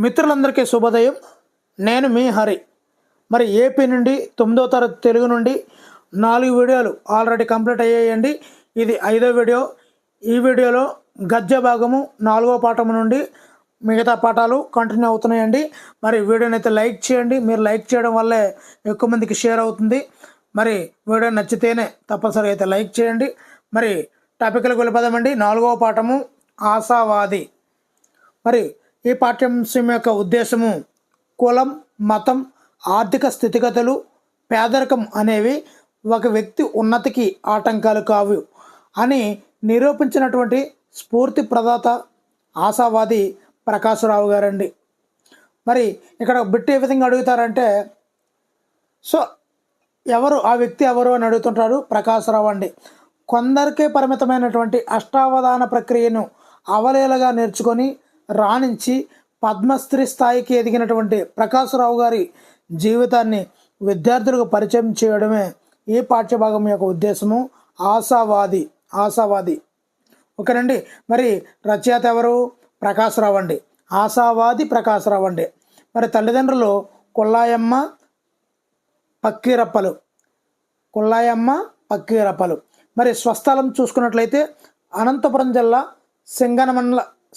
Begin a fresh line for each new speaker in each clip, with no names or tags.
మిత్రులందరికీ శుభోదయం. నేను మీ హరి. మరి ఏపీ నుండి 9వ తరగతి తెలుగు నుండి 4 వీడియోలు ఆల్రెడీ కంప్లీట్ అయ్యాయండి. ఇది 5వ వీడియో. ఈ వీడియోలో గద్య భాగము 4వ పాఠం నుండి మిగతా పాఠాలు కంటిన్యూ అవుతున్నాయండి. మరి వీడియోని అయితే లైక్ చేయండి. మీరు లైక్ చేయడం వల్లే ఎక్కువ మందికి షేర్ అవుతుంది. మరి వీడియో నచ్చితేనే తప్పనిసరిగా అయితే లైక్ చేయండి. మరి టాపిక్లకు వెళ్ళిపోదామండి. 4వ పాఠము ఆశావాది. మరి ఈ పాఠ్యాంశం యొక్క ఉద్దేశము కులం, మతం, ఆర్థిక స్థితిగతులు, పేదరికం అనేవి ఒక వ్యక్తి ఉన్నతికి ఆటంకాలు కావు అని నిరూపించినటువంటి స్ఫూర్తి ప్రదాత ఆశావాది ప్రకాశరావు గారండి. మరి ఇక్కడ బిట్ ఏ విధంగా అడుగుతారంటే, సో ఎవరు ఆ వ్యక్తి ఎవరు అని అడుగుతుంటారు. ప్రకాశరావు అండి. కొందరికే పరిమితమైనటువంటి అష్టావధాన ప్రక్రియను అవలీలగా నేర్చుకొని రాణించి పద్మశ్రీ స్థాయికి ఎదిగినటువంటి ప్రకాశరావు గారి జీవితాన్ని విద్యార్థులకు పరిచయం చేయడమే ఈ పాఠ్యభాగం యొక్క ఉద్దేశము. ఆశావాది ఓకేనండి. మరి రచయిత ఎవరు? ప్రకాశరావు అండి. ఆశావాది ప్రకాశరావు అండి. మరి తల్లిదండ్రులు కొల్లాయమ్మ పక్కీరప్పలు. మరి స్వస్థలం చూసుకున్నట్లయితే అనంతపురం జిల్లా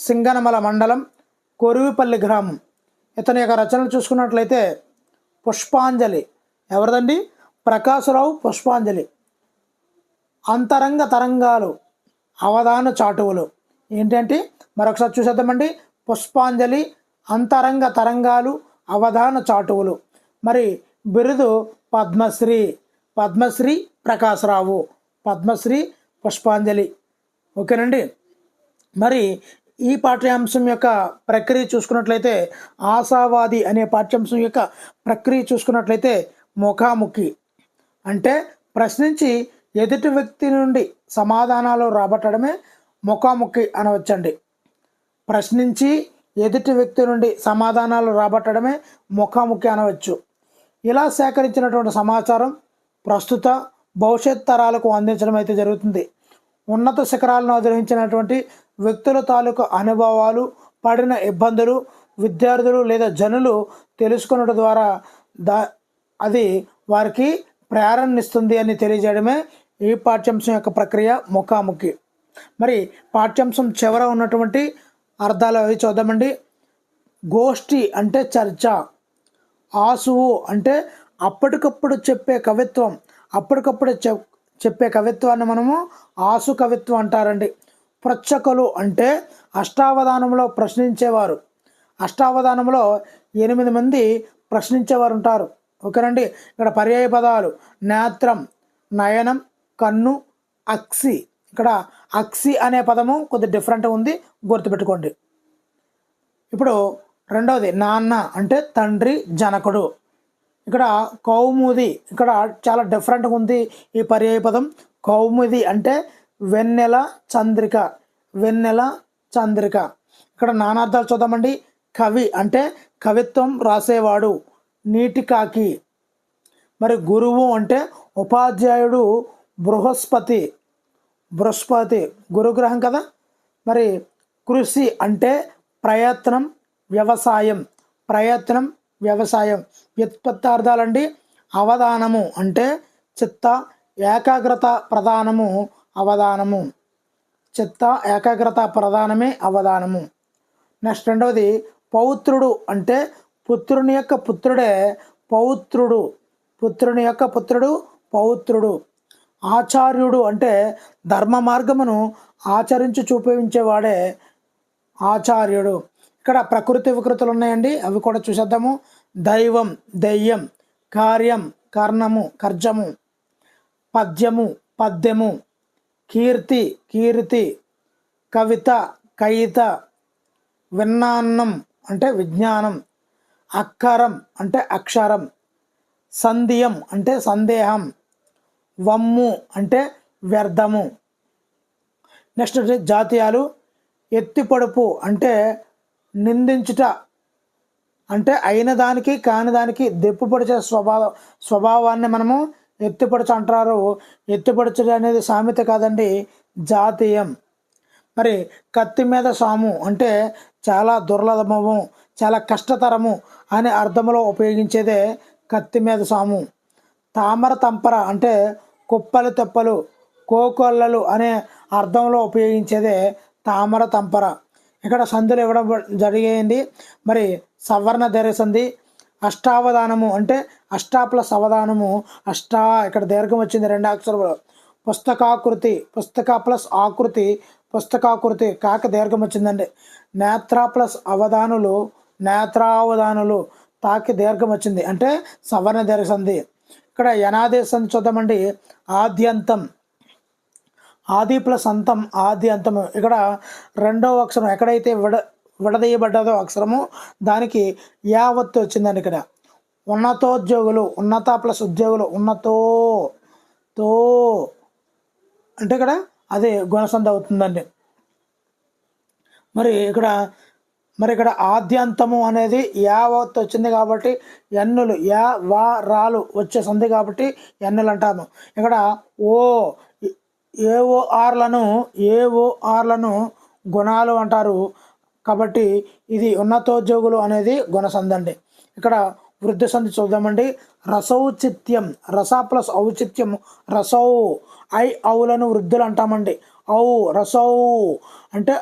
సింగనమల మండలం కొరువిపల్లి గ్రామం. ఇతని యొక్క రచనలు చూసుకున్నట్లయితే పుష్పాంజలి. ఎవరిదండి? ప్రకాశరావు. పుష్పాంజలి. అంతరంగ తరంగాలు, అవధాన చాటువులు. ఏంటంటే మరొకసారి చూసేద్దామండి. పుష్పాంజలి, అంతరంగ తరంగాలు, అవధాన చాటువులు. మరి బిరుదు పద్మశ్రీ ప్రకాశరావు, పద్మశ్రీ పుష్పాంజలి. ఓకేనండి. మరి ఈ పాఠ్యాంశం యొక్క ప్రక్రియ చూసుకున్నట్లయితే ఆశావాది అనే పాఠ్యాంశం యొక్క ప్రక్రియ చూసుకున్నట్లయితే ముఖాముఖి అంటే ప్రశ్నించి ఎదుటి వ్యక్తి నుండి సమాధానాలు రాబట్టడమే ముఖాముఖి అనవచ్చండి. ప్రశ్నించి ఎదుటి వ్యక్తి నుండి సమాధానాలు రాబట్టడమే ముఖాముఖి అనవచ్చు. ఇలా సేకరించినటువంటి సమాచారం ప్రస్తుత భవిష్యత్ తరాలకు అందించడం అయితే జరుగుతుంది. ఉన్నత శిఖరాలను అధిరోహించినటువంటి వ్యక్తుల తాలూకు అనుభవాలు, పడిన ఇబ్బందులు విద్యార్థులు లేదా జనులు తెలుసుకున్నట్టు ద్వారా అది వారికి ప్రేరణనిస్తుంది అని తెలియజేయడమే ఈ పాఠ్యాంశం యొక్క ప్రక్రియ ముఖాముఖి. మరి పాఠ్యాంశం చివర ఉన్నటువంటి అర్థాలు అవి చూద్దామండి. గోష్ఠి అంటే చర్చ. ఆసువు అంటే అప్పటికప్పుడు చెప్పే కవిత్వం. అప్పటికప్పుడు చెప్పే కవిత్వాన్ని మనము ఆసు కవిత్వం అంటారండి. ప్రచ్చకులు అంటే అష్టావధానంలో ప్రశ్నించేవారు. అష్టావధానంలో 8 మంది ప్రశ్నించేవారు ఉంటారు. ఓకేనండి. ఇక్కడ పర్యాయ పదాలు నేత్రం, నయనం, కన్ను, అక్సి. ఇక్కడ అక్సి అనే పదము కొద్దిగా డిఫరెంట్గా ఉంది, గుర్తుపెట్టుకోండి. ఇప్పుడు రెండవది నాన్న అంటే తండ్రి, జనకుడు. ఇక్కడ కౌముది. ఇక్కడ చాలా డిఫరెంట్గా ఉంది ఈ పర్యాయ పదం. కౌముది అంటే వెన్నెల చంద్రిక. ఇక్కడ నానార్థాలు చూద్దామండి. కవి అంటే కవిత్వం రాసేవాడు, నీటి కాకి. మరి గురువు అంటే ఉపాధ్యాయుడు, బృహస్పతి గురుగ్రహం కదా. మరి కృషి అంటే ప్రయత్నం, వ్యవసాయం. వ్యుత్పత్తార్థాలండి. అవధానము అంటే చిత్త ఏకాగ్రత ప్రధానము, అవధానము. చిత్త ఏకాగ్రత ప్రధానమే అవధానము. నెక్స్ట్ రెండవది పౌత్రుడు అంటే పుత్రుని యొక్క పుత్రుడే పౌత్రుడు. ఆచార్యుడు అంటే ధర్మ మార్గమును ఆచరించి చూపించేవాడే ఆచార్యుడు. ఇక్కడ ప్రకృతి వికృతులు ఉన్నాయండి, అవి కూడా చూసేద్దాము. దైవం, దెయ్యం. కార్యం, కర్జము. పద్యము. కీర్తి, కవిత. విన్నాన్నం అంటే విజ్ఞానం. అక్కరం అంటే అక్షరం. సందేహం అంటే సందేహం. వమ్ము అంటే వ్యర్థము. నెక్స్ట్ జాతీయాలు. ఎత్తిపడుపు అంటే నిందించుట, అంటే అయిన దానికి కాని దానికి దెప్పుపడిచే స్వభావాన్ని మనము ఎత్తిపడుచు అంటారు. ఎత్తిపడుచుడు అనేది సామెత కాదండి, జాతీయం. మరి కత్తి మీద సాము అంటే చాలా దుర్లభము, చాలా కష్టతరము అనే అర్థంలో ఉపయోగించేదే కత్తి మీద సాము. తామర తంపర అంటే కుప్పలు తెప్పలు కోకొల్లలు అనే అర్థంలో ఉపయోగించేదే తామర తంపర. ఇక్కడ సంధులు ఇవ్వడం జరిగేయండి. మరి సవర్ణ దీర్ఘ సంధి అష్టావధానము అంటే అష్టా ప్లస్ అవధానము అష్టా, ఇక్కడ దీర్ఘం వచ్చింది 2 అక్షరాలు. పుస్తకాకృతి పుస్తక ప్లస్ ఆకృతి పుస్తకాకృతి కాక దీర్ఘం వచ్చిందండి. నేత్ర ప్లస్ అవధానులు నేత్రావధానులు తాకి దీర్ఘం వచ్చింది అంటే సవర్ణ దీర్ఘ సంధి. ఇక్కడ యనాది సంధి చూద్దామండి. ఆద్యంతం ఆది ప్లస్ అంతం ఆది అంతము. ఇక్కడ రెండవ అక్షరం ఎక్కడైతే విడదీయబడ్డదో అక్షరము దానికి యావత్తు వచ్చిందండి. ఇక్కడ ఉన్నతోద్యోగులు ఉన్నత ప్లస్ ఉద్యోగులు ఉన్నతో తో అంటే ఇక్కడ అదే గుణసంధి అవుతుందండి. మరి ఇక్కడ ఆద్యంతము అనేది యావత్తు వచ్చింది కాబట్టి ఎన్నులు యా వా రాలు వచ్చే సంధి కాబట్టి ఎన్నులు అంటాము. ఇక్కడ ఏఓఆర్లను గుణాలు అంటారు కాబట్టి ఇది ఉన్నతోద్యోగులు అనేది గుణసంధి అండి. ఇక్కడ వృద్ధి సంధి చూద్దామండి. రసౌచిత్యం రస ప్లస్ ఔచిత్యం రసౌ అవులను వృద్ధులు అంటామండి. రసౌ అంటే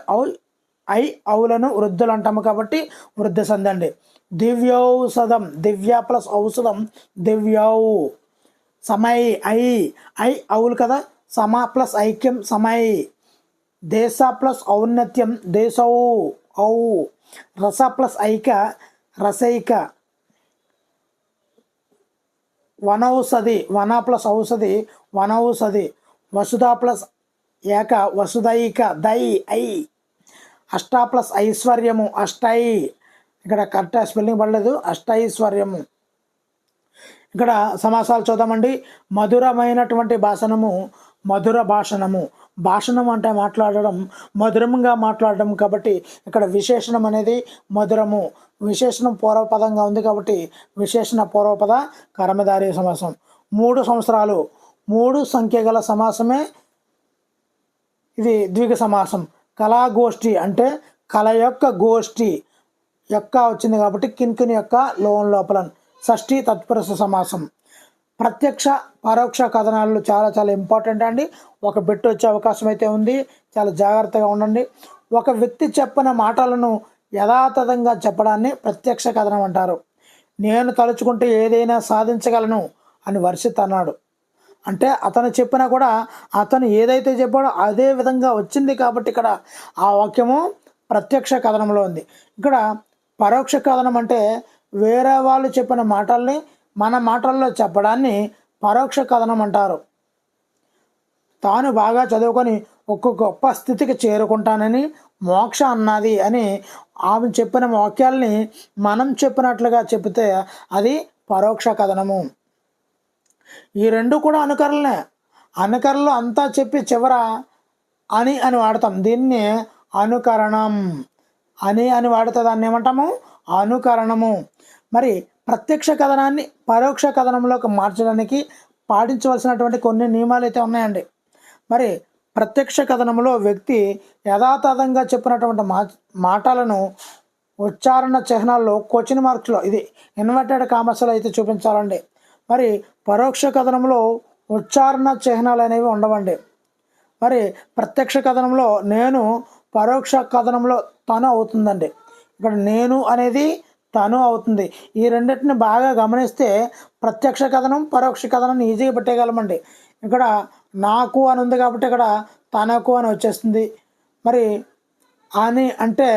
అవులను వృద్ధులు అంటాము కాబట్టి వృద్ధి సంధి అండి. దివ్యౌషధం దివ్య ప్లస్ ఔషధం దివ్యౌ. సమై అవులు కదా, సమ ప్లస్ ఐక్యం సమై. దేశ ప్లస్ ఔన్నత్యం దేశౌ ఔ. రస ప్లస్ ఐక రసైక. వనౌషధి వన ప్లస్ ఔషధి వనౌషధి. వసుధ ప్లస్ ఏక వసుధైక దై ఐ. అష్టా ప్లస్ ఐశ్వర్యము అష్టై. ఇక్కడ కరెక్ట్ స్పెల్లింగ్ పడలేదు అష్టైశ్వర్యము. ఇక్కడ సమాసాలు చూద్దామండి. మధురమైనటువంటి భాషణము మధుర భాషణము. భాషణం అంటే మాట్లాడడం మధురంగా మాట్లాడడం కాబట్టి ఇక్కడ విశేషణం అనేది మధురము. విశేషణం పూర్వపదంగా ఉంది కాబట్టి విశేషణ పూర్వపద కర్మధారయ సమాసం. 3 సంవత్సరాలు 3 సంఖ్య గల సమాసమే ఇది ద్విగ సమాసం. కళాగోష్ఠి అంటే కళ యొక్క గోష్ఠి యొక్క వచ్చింది కాబట్టి కిన్కిని యొక్క లోపల. షష్ఠి తత్పురుష సమాసం. ప్రత్యక్ష పరోక్ష కథనాలు చాలా చాలా ఇంపార్టెంట్ అండి. ఒక బిట్ వచ్చే అవకాశం అయితే ఉంది, చాలా జాగ్రత్తగా ఉండండి. ఒక వ్యక్తి చెప్పిన మాటలను యథాతథంగా చెప్పడాన్ని ప్రత్యక్ష కథనం అంటారు. నేను తలుచుకుంటే ఏదైనా సాధించగలను అని వర్షిత్ అన్నాడు. అంటే అతను చెప్పినా కూడా అతను ఏదైతే చెప్పాడో అదే విధంగా వచ్చింది కాబట్టి ఇక్కడ ఆ వాక్యము ప్రత్యక్ష కథనంలో ఉంది. ఇక్కడ పరోక్ష కథనం అంటే వేరే వాళ్ళు చెప్పిన మాటల్ని మన మాటల్లో చెప్పడాన్ని పరోక్ష కథనం అంటారు. తాను బాగా చదువుకొని ఒక గొప్ప స్థితికి చేరుకుంటానని మోక్ష అన్నది అని ఆమె చెప్పిన వాక్యాలని మనం చెప్పినట్లుగా చెబితే అది పరోక్ష కథనము. ఈ రెండు కూడా అనుకరణలే. అనుకరణలో అంతా చెప్పి చివర అని వాడతాం, దీన్ని అనుకరణం. అని వాడితే దాన్ని ఏమంటాము అనుకరణము. మరి ప్రత్యక్ష కథనాన్ని పరోక్ష కథనంలోకి మార్చడానికి పాటించవలసినటువంటి కొన్ని నియమాలు అయితే ఉన్నాయండి. మరి ప్రత్యక్ష కథనంలో వ్యక్తి యథాతథంగా చెప్పినటువంటి మాటలను ఉచ్చారణ చిహ్నాల్లో క్వశ్చన్ మార్క్స్లో ఇది ఇన్వర్టెడ్ కామర్స్లో అయితే చూపించాలండి. మరి పరోక్ష కథనంలో ఉచ్చారణ చిహ్నాలు అనేవి ఉండవండి. మరి ప్రత్యక్ష కథనంలో నేను, పరోక్ష కథనంలో తను అవుతుందండి. ఇక్కడ నేను అనేది తను అవుతుంది. ఈ రెండింటిని బాగా గమనిస్తే ప్రత్యక్ష కథనం పరోక్ష కథనం ఈజీగా పెట్టేయగలమండి. ఇక్కడ నాకు అని ఉంది కాబట్టి ఇక్కడ తనకు అని వచ్చేస్తుంది. మరి అని అంటే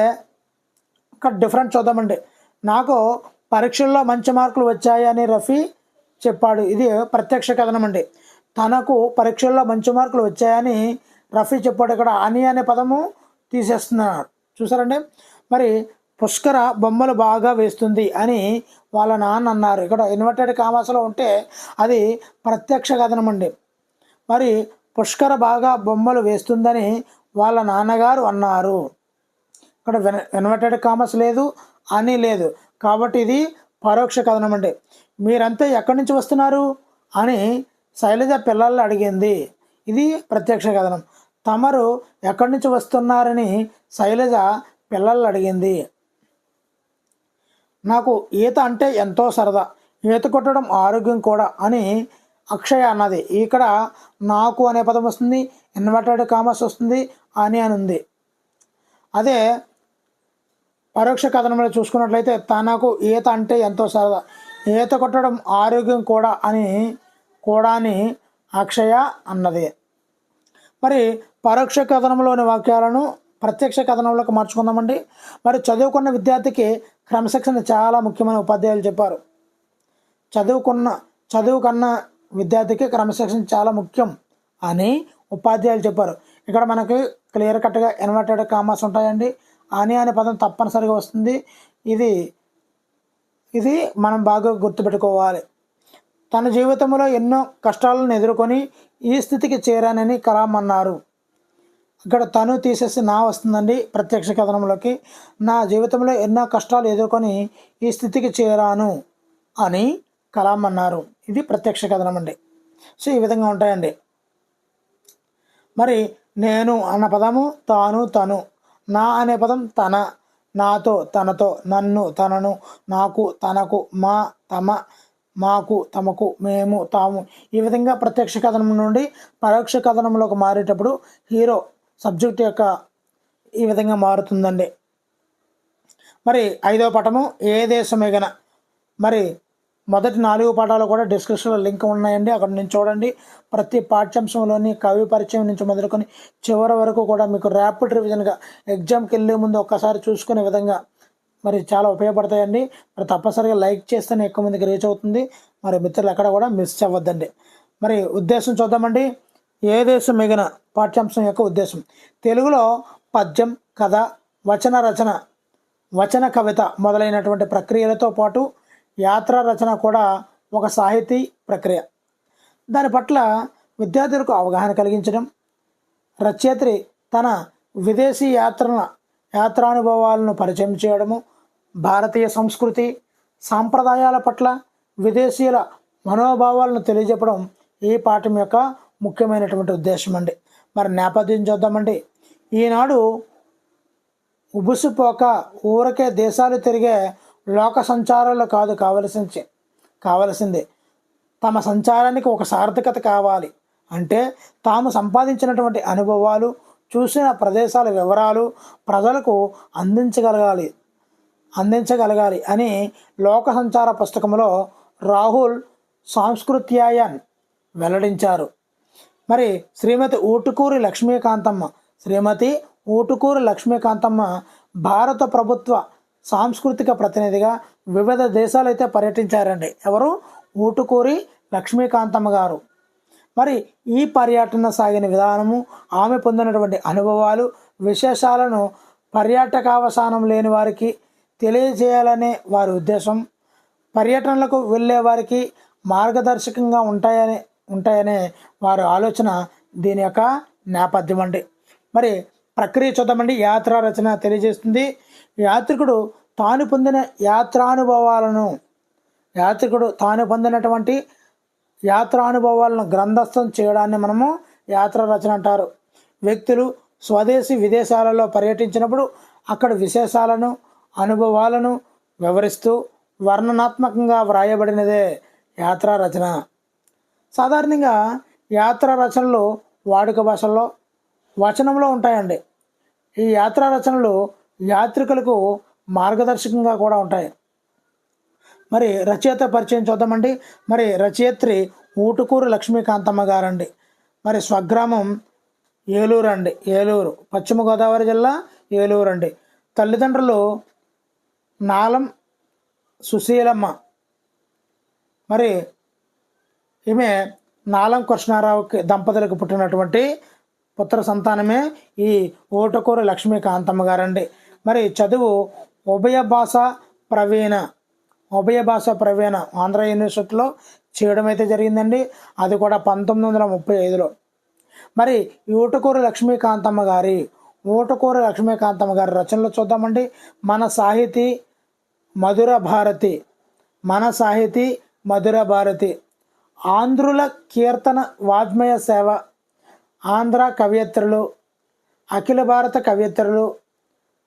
ఇక్కడ డిఫరెంట్ చూద్దామండి. నాకు పరీక్షల్లో మంచి మార్కులు వచ్చాయి అని రఫీ చెప్పాడు, ఇది ప్రత్యక్ష కథనం అండి. తనకు పరీక్షల్లో మంచి మార్కులు వచ్చాయని రఫీ చెప్పాడు, ఇక్కడ అని అనే పదము తీసేస్తున్నారు చూసారండి. మరి పుష్కర బొమ్మలు బాగా వేస్తుంది అని వాళ్ళ నాన్న అన్నారు. ఇక్కడ ఇన్వర్టెడ్ కామర్స్లో ఉంటే అది ప్రత్యక్ష కథనం అండి. మరి పుష్కర బాగా బొమ్మలు వేస్తుందని వాళ్ళ నాన్నగారు అన్నారు. ఇక్కడ ఇన్వర్టెడ్ కామర్స్ లేదు, అని లేదు కాబట్టి ఇది పరోక్ష కథనం అండి. మీరంతా ఎక్కడి నుంచి వస్తున్నారు అని శైలజ పిల్లల్ని అడిగింది, ఇది ప్రత్యక్ష కథనం. తమరు ఎక్కడి నుంచి వస్తున్నారని శైలజ పిల్లల్ని అడిగింది. నాకు ఈత అంటే ఎంతో సరదా, ఈత కొట్టడం ఆరోగ్యం కూడా అని అక్షయ అన్నది. ఇక్కడ నాకు అనే పదం వస్తుంది, ఇన్వర్టెడ్ కామర్స్ వస్తుంది, అని ఉంది. అదే పరోక్ష కథనంలో చూసుకున్నట్లయితే తనకు ఈత అంటే ఎంతో సరదా, ఈత కొట్టడం ఆరోగ్యం కూడా అని అక్షయ అన్నది. మరి పరోక్ష కథనంలోని వాక్యాలను ప్రత్యక్ష కథనంలోకి మార్చుకుందామండి. మరి చదువుకున్న విద్యార్థికి క్రమశిక్షణ చాలా ముఖ్యమైన ఉపాధ్యాయులు చెప్పారు. చదువుకున్న విద్యార్థికి క్రమశిక్షణ చాలా ముఖ్యం అని ఉపాధ్యాయులు చెప్పారు. ఇక్కడ మనకి క్లియర్ కట్గా ఇన్వర్టెడ్ కామర్స్ ఉంటాయండి. అని అనే పదం తప్పనిసరిగా వస్తుంది. ఇది మనం బాగా గుర్తుపెట్టుకోవాలి. తన జీవితంలో ఎన్నో కష్టాలను ఎదుర్కొని ఈ స్థితికి చేరానని కలాం అన్నారు. ఇక్కడ తను తీసేసి నా వస్తుందండి ప్రత్యక్ష కథనంలోకి. నా జీవితంలో ఎన్నో కష్టాలు ఎదుర్కొని ఈ స్థితికి చేరాను అని కలాం అన్నారు. ఇది ప్రత్యక్ష కథనం అండి. సో ఈ విధంగా ఉంటాయండి. మరి నేను అన్న పదము తాను, తను. నా అనే పదం తన, నాతో, తనతో, నన్ను, తనను, నాకు, తనకు, మా, తమ, మాకు, తమకు, మేము, తాము. ఈ విధంగా ప్రత్యక్ష కథనం నుండి పరోక్ష కథనంలోకి మారేటప్పుడు హీరో సబ్జెక్ట్ యొక్క ఈ విధంగా మారుతుందండి. మరి 5వ పాఠము ఏ దేశమేగన. మరి మొదటి 4 పాఠాలు కూడా డిస్క్రిప్షన్లో లింక్ ఉన్నాయండి, అక్కడ నుంచి చూడండి. ప్రతి పాఠ్యాంశంలోని కవి పరిచయం నుంచి మొదలుకొని చివరి వరకు కూడా మీకు ర్యాపిడ్ రివిజన్గా ఎగ్జామ్కి వెళ్ళే ముందు ఒక్కసారి చూసుకునే విధంగా మరి చాలా ఉపయోగపడతాయండి. మరి తప్పనిసరిగా లైక్ చేస్తేనే ఎక్కువ మందికి రీచ్ అవుతుంది. మరి మిత్రులు ఎక్కడ కూడా మిస్ అవ్వద్దండి. మరి ఉద్దేశం చూద్దామండి. ఏ దేశం మిగిన పాఠ్యాంశం యొక్క ఉద్దేశం తెలుగులో పద్యం, కథ, వచన రచన, వచన కవిత మొదలైనటువంటి ప్రక్రియలతో పాటు యాత్రా రచన కూడా ఒక సాహితీ ప్రక్రియ. దాని పట్ల విద్యార్థులకు అవగాహన కలిగించడం, రచయిత్రి తన విదేశీ యాత్రానుభవాలను పరిచయం చేయడము, భారతీయ సంస్కృతి సాంప్రదాయాల పట్ల విదేశీయుల మనోభావాలను తెలియజెప్పడం ఈ పాఠం యొక్క ముఖ్యమైనటువంటి ఉద్దేశం అండి. మరి నేపథ్యం చూద్దామండి. ఈనాడు ఉబుసుపోక ఊరకే దేశాలు తిరిగే లోక సంచారాలు కాదు కావలసింది తమ సంచారానికి ఒక సార్థకత కావాలి. అంటే తాము సంపాదించినటువంటి అనుభవాలు, చూసిన ప్రదేశాల వివరాలు ప్రజలకు అందించగలగాలి అని లోక సంచార పుస్తకంలో రాహుల్ సాంస్కృత్యాయన్ వెల్లడించారు. మరి శ్రీమతి ఊటుకూరి లక్ష్మీకాంతమ్మ భారత ప్రభుత్వ సాంస్కృతిక ప్రతినిధిగా వివిధ దేశాలైతే పర్యటించారండి. ఎవరు? ఊటుకూరి లక్ష్మీకాంతమ్మ గారు. మరి ఈ పర్యటన సాగిన విధానము, ఆమె పొందినటువంటి అనుభవాలు, విశేషాలను పర్యాటకావసానం లేని వారికి తెలియజేయాలనే వారి ఉద్దేశం. పర్యటనలకు వెళ్ళే వారికి మార్గదర్శకంగా ఉంటాయనే వారి ఆలోచన దీని యొక్క నేపథ్యం అండి. మరి ప్రక్రియ చూద్దామండి. యాత్రా రచన తెలియజేస్తుంది. యాత్రికుడు తాను పొందినటువంటి యాత్రానుభవాలను గ్రంథస్థం చేయడాన్ని మనము యాత్రా రచన అంటారు. వ్యక్తులు స్వదేశీ విదేశాలలో పర్యటించినప్పుడు అక్కడ విశేషాలను, అనుభవాలను వివరిస్తూ వర్ణనాత్మకంగా వ్రాయబడినదే యాత్రా రచన. సాధారణంగా యాత్రా రచనలు వాడుక భాషల్లో వచనంలో ఉంటాయండి. ఈ యాత్రా రచనలు యాత్రికులకు మార్గదర్శకంగా కూడా ఉంటాయి. మరి రచయిత పరిచయం చూద్దామండి. మరి రచయిత్రి ఊటుకూరు లక్ష్మీకాంతమ్మ గారండి. మరి స్వగ్రామం ఏలూరు, పశ్చిమ గోదావరి జిల్లా ఏలూరు అండి. తల్లిదండ్రులు నాలం సుశీలమ్మ. మరి ఈమె నాలం కృష్ణారావుకి దంపతులకు పుట్టినటువంటి పుత్ర సంతానమే ఈ ఊటుకూరు లక్ష్మీకాంతమ్మ గారండి. మరి చదువు ఉభయ భాష ప్రవీణ ఆంధ్ర యూనివర్సిటీలో చేయడం అయితే జరిగిందండి. అది కూడా 1935లో. మరి ఊటుకూరు లక్ష్మీకాంతమ్మ గారి రచనలు చూద్దామండి. మన సాహితీ మధుర భారతి, ఆంధ్రుల కీర్తన వాజ్మయ సేవ, ఆంధ్ర కవయిత్రులు, అఖిల భారత కవయిత్రులు,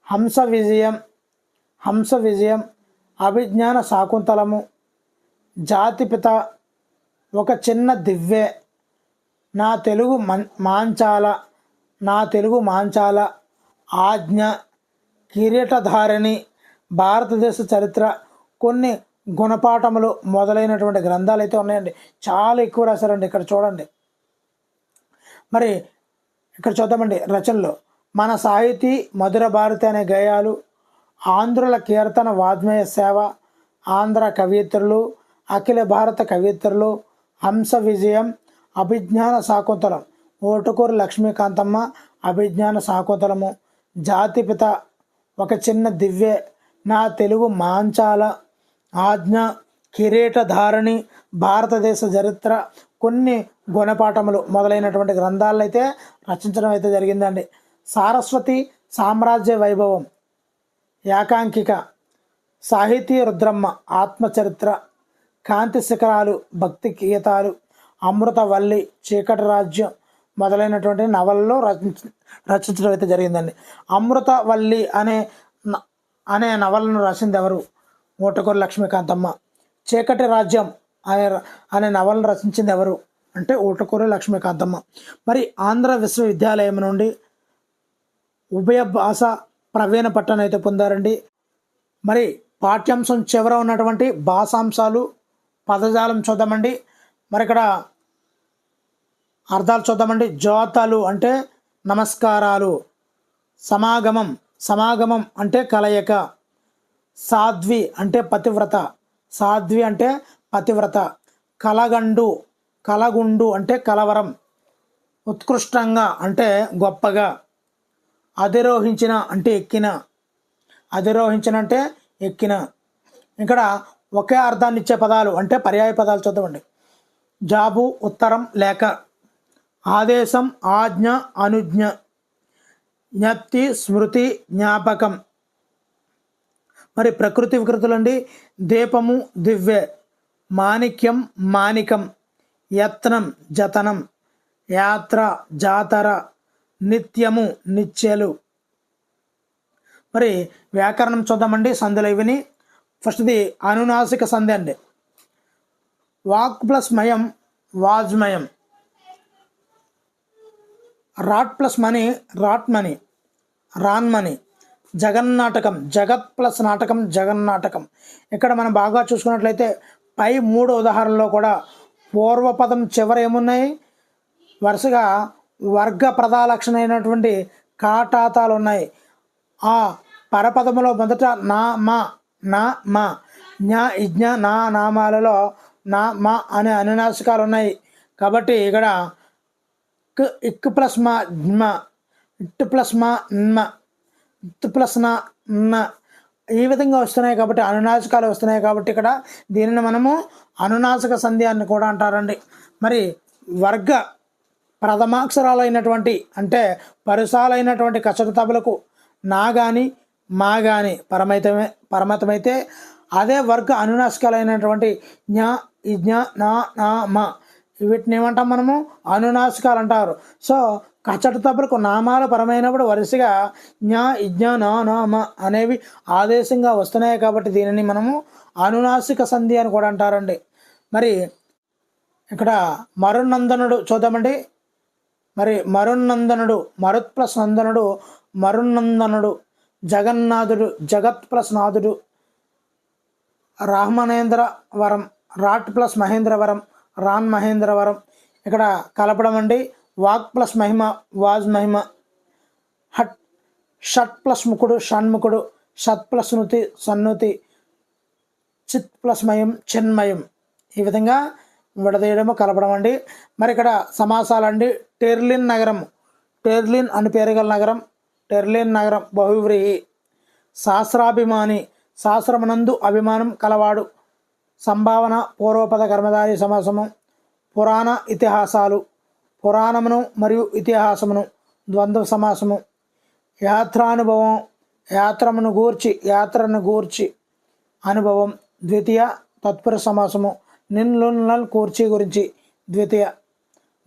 హంస విజయం, అభిజ్ఞాన శాకుంతలము, జాతిపిత, ఒక చిన్న దివ్వె, నా తెలుగు మాంచాల, నా తెలుగు మాంచాల, ఆజ్ఞ, కిరీటధారిణి, భారతదేశ చరిత్ర, కొన్ని గుణపాఠములు మొదలైనటువంటి గ్రంథాలు అయితే ఉన్నాయండి. చాలా ఎక్కువ రాశారండి. ఇక్కడ చూడండి. మరి ఇక్కడ చూద్దామండి రచనలు. మన సాహితీ, మధుర భారతి అనే గేయాలు, ఆంధ్రుల కీర్తన, వాజ్మేయ సేవ, ఆంధ్ర కవయిత్రులు, అఖిల భారత కవయిత్రులు, హంస విజయం, అభిజ్ఞాన శాకుంతలం, ఓటుకూరు లక్ష్మీకాంతమ్మ, అభిజ్ఞాన శాకుంతలము, జాతిపిత, ఒక చిన్న దివ్యె, నా తెలుగు మాంచాల, ఆజ్ఞ, కిరీటధారిణి, భారతదేశ చరిత్ర, కొన్ని గుణపాఠములు మొదలైనటువంటి గ్రంథాలను అయితే రచించడం అయితే జరిగిందండి. సారస్వతి సామ్రాజ్య వైభవం, ఏకాంకిక, సాహితీ రుద్రమ్మ, ఆత్మచరిత్ర, కాంతి శిఖరాలు, భక్తి గీతాలు, అమృతవల్లి, చీకటి రాజ్యం మొదలైనటువంటి నవలలో రచించడం అయితే జరిగిందండి. అమృతవల్లి అనే నవలను రాసింది ఎవరు? ఓటుకూరు లక్ష్మీకాంతమ్మ. చీకటి రాజ్యం అనే నవలను రచించింది ఎవరు అంటే ఓటుకూరు లక్ష్మీకాంతమ్మ. మరి ఆంధ్ర విశ్వవిద్యాలయం నుండి ఉభయ భాష ప్రవీణ పట్టణ అయితే పొందారండి. మరి పాఠ్యాంశం చివర ఉన్నటువంటి భాషాంశాలు, పదజాలం చూద్దామండి. మరి ఇక్కడ అర్థాలు చూద్దామండి. జోతలు అంటే నమస్కారాలు, సమాగమం, సమాగమం అంటే కలయిక, సాధ్వి అంటే పతివ్రత, సాధ్వి అంటే పతివ్రత, కలగండు, కలగుండు అంటే కలవరం, ఉత్కృష్టంగా అంటే గొప్పగా, అధిరోహించిన అంటే ఎక్కిన, అధిరోహించిన అంటే ఎక్కిన. ఇక్కడ ఒకే అర్థాన్ని ఇచ్చే పదాలు అంటే పర్యాయ పదాలు చూద్దామండి. జాబు, ఉత్తరం, లేఖ, ఆదేశం, ఆజ్ఞ, అనుజ్ఞ, జ్ఞప్తి, స్మృతి, జ్ఞాపకం. మరి ప్రకృతి వికృతులండి. దీపము, దివ్వె, మాణిక్యం, మాణికం, యత్నం, జతనం, యాత్ర, జాతర, నిత్యము, నిత్యలు. మరి వ్యాకరణం చూద్దామండి. సందులు ఇవిని. ఫస్ట్ది అనునాసిక సంధి అండి. వాక్ ప్లస్ మయం, వాజ్మయం. రాట్ ప్లస్ మనీ, రాట్మణి, రాన్మణి. జగన్నాటకం, జగత్ ప్లస్ నాటకం, జగన్నాటకం. ఇక్కడ మనం బాగా చూసుకున్నట్లయితే పై 3 ఉదాహరణలో కూడా పూర్వపదం చివర ఏమున్నాయి? వరుసగా వర్గ ప్రధాలక్షణ అయినటువంటి కాటాతాలు ఉన్నాయి. ఆ పరపదములో మొదట నా మా, నా మా, జ్ఞ, ఇజ్ఞ, నా నామాలలో నా మా అనే అనునాసికాలు ఉన్నాయి. కాబట్టి ఇక్కడ ఇక్ ప్లస్ మా జ్మ, ఇట్ ప్లస్ మా న్మ, ఇట్ ప్లస్ నా న్న, ఈ విధంగా వస్తున్నాయి. కాబట్టి అనునాసికాలు వస్తున్నాయి. కాబట్టి ఇక్కడ దీనిని మనము అనునాసిక సంధి అని కూడా అంటారండి. మరి వర్గ ప్రథమాక్షరాలైనటువంటి అంటే పరుసాలైనటువంటి కచటతబులకు నా కానీ మా కానీ పరమితమైతే అదే వర్గ అనునాసికాలైనటువంటి జ్ఞ, ఇజ్ఞ, నా నా మా వీటిని ఏమంటాం మనము? అనునాసికాలు అంటారు. సో కచటతబులకు నామాలు పరమైనప్పుడు వరుసగా జ్ఞ, ఇజ్ఞ, నా నా మా అనేవి ఆదేశంగా వస్తున్నాయి. కాబట్టి దీనిని మనము అనునాసిక సంధి అని కూడా అంటారండి. మరి ఇక్కడ మరునందనుడు చూద్దామండి. మరి మరునందనుడు, మరుత్ ప్లస్ నందనుడు, మరునందనుడు. జగన్నాథుడు, జగత్ ప్లస్ నాథుడు. రామనేంద్రవరం, రాట్ ప్లస్ మహేంద్రవరం, రాన్ మహేంద్రవరం. ఇక్కడ కలపడం అండి. వాక్ ప్లస్ మహిమ, వాజ్ మహిమ. షట్ ప్లస్ ముకుడు, షణ్ముకుడు. షత్ ప్లస్ నుతి, సన్నుతి. చిత్ ప్లస్ మయం, చిన్మయం. ఈ విధంగా విడదీయడము, కలపడం అండి. మరి ఇక్కడ సమాసాలండి. టెర్లిన్ నగరం, టెర్లిన్ అని పేరు గల నగరం, టెర్లిన్ నగరం బహువ్రీహి. శాస్త్రాభిమాని, శాస్త్రమునందు అభిమానం కలవాడు. సంభావన, పూర్వపద కర్మధారి సమాసము. పురాణ, ఇతిహాసాలు, పురాణమును మరియు ఇతిహాసమును ద్వంద్వ సమాసము. యాత్రానుభవం, యాత్రమును గూర్చి, యాత్రను గూర్చి అనుభవం ద్వితీయ తత్పురుష సమాసము. నిన్నుల్ కూర్చి గురించి ద్వితీయ.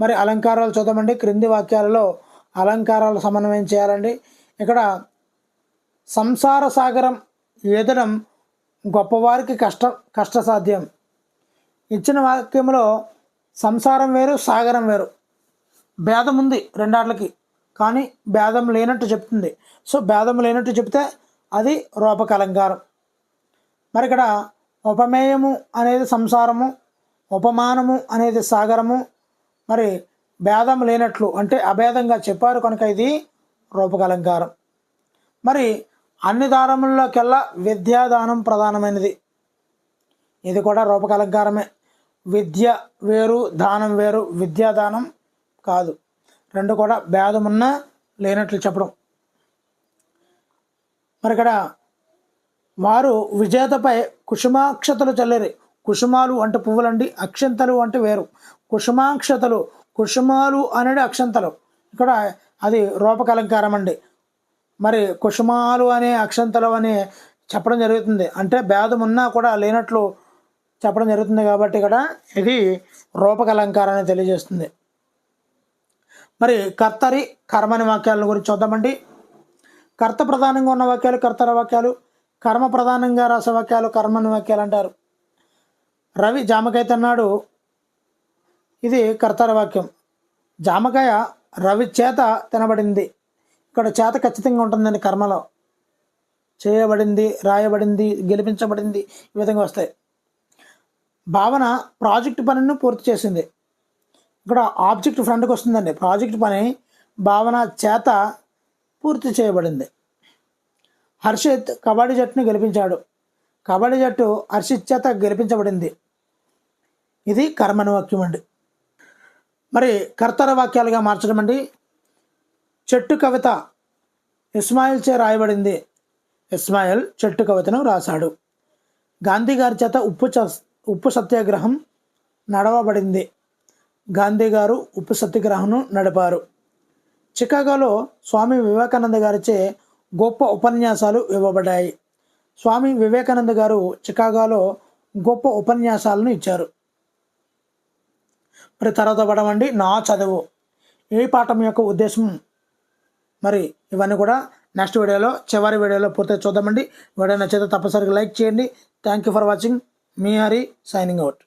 మరి అలంకారాలు చూద్దామండి. క్రింది వాక్యాలలో అలంకారాలు సమన్వయం చేయాలండి. ఇక్కడ సంసార సాగరం ఈదడం గొప్పవారికి కష్టసాధ్యం. ఇచ్చిన వాక్యంలో సంసారం వేరు, సాగరం వేరు. భేదం ఉంది రెండాట్లకి, కానీ భేదం లేనట్టు చెప్తుంది. సో భేదం లేనట్టు చెప్తే అది రూపకలంకారం. మరి ఇక్కడ ఉపమేయము అనేది సంసారము, ఉపమానము అనేది సాగరము, మరి భేదం లేనట్లు అంటే అభేదంగా చెప్పారు కనుక ఇది రూపకలంకారం. మరి అన్ని దానముల్లోకెల్లా విద్యాదానం ప్రధానమైనది. ఇది కూడా రూపకలంకారమే. విద్య వేరు, దానం వేరు. విద్యాదానం కాదు. రెండు కూడా భేదమున్నా లేనట్లు చెప్పడం. మరి ఇక్కడ వారు విజేతపై కుసుమాక్షతలు చల్లేరి. కుసుమాలు అంటే పువ్వులండి, అక్షంతలు అంటే వేరు. కుసుమాక్షతలు, కుసుమాలు అనేది అక్షంతలు. ఇక్కడ అది రూపకలంకారం అండి. మరి కుసుమాలు అనే అక్షంతలు అని చెప్పడం జరుగుతుంది. అంటే భేదం ఉన్నా కూడా లేనట్లు చెప్పడం జరుగుతుంది కాబట్టి ఇక్కడ ఇది రూపకలంకారాన్ని తెలియజేస్తుంది. మరి కర్తరి కర్మని వాక్యాల గురించి చూద్దామండి. కర్త ప్రధానంగా ఉన్న వాక్యాలు కర్తర వాక్యాలు, కర్మ ప్రధానంగా రాసే వాక్యాలు కర్మని వాక్యాలు అంటారు. రవి జామకాయ తిన్నాడు, ఇది కర్తర వాక్యం. జామకాయ రవి చేత తినబడింది. ఇక్కడ చేత ఖచ్చితంగా ఉంటుందండి. కర్మలో చేయబడింది, రాయబడింది, గెలిపించబడింది, ఈ విధంగా వస్తాయి. భావన ప్రాజెక్ట్ పనిని పూర్తి చేసింది. ఇక్కడ ఆబ్జెక్ట్ ఫ్రంట్కి వస్తుందండి. ప్రాజెక్ట్ పని భావన చేత పూర్తి చేయబడింది. హర్షిత్ కబడ్డీ జట్టును గెలిపించాడు. కబడ్డీ జట్టు హర్షిత్ చేత గెలిపించబడింది. ఇది కర్మని వాక్యం అండి. మరి కర్తర వాక్యాలుగా మార్చడం అండి. చెట్టు కవిత ఇస్మాయిల్ చే రాయబడింది. ఇస్మాయిల్ చెట్టు కవితను రాశాడు. గాంధీ గారి చేత ఉప్పు సత్యాగ్రహం నడవబడింది. గాంధీ గారు ఉప్పు సత్యాగ్రహం నడిపారు. చికాగోలో స్వామి వివేకానంద గారిచే గొప్ప ఉపన్యాసాలు ఇవ్వబడ్డాయి. స్వామి వివేకానంద గారు చికాగోలో గొప్ప ఉపన్యాసాలను ఇచ్చారు. మరి తర్వాత పడమండి నా చదువు. ఈ పాఠం యొక్క ఉద్దేశం మరి ఇవన్నీ కూడా నెక్స్ట్ వీడియోలో చివరి వీడియోలో పూర్తిగా చూద్దామండి. వీడియో నచ్చితే తప్పనిసరిగా లైక్ చేయండి. Thank you for watching. Me Hari signing out.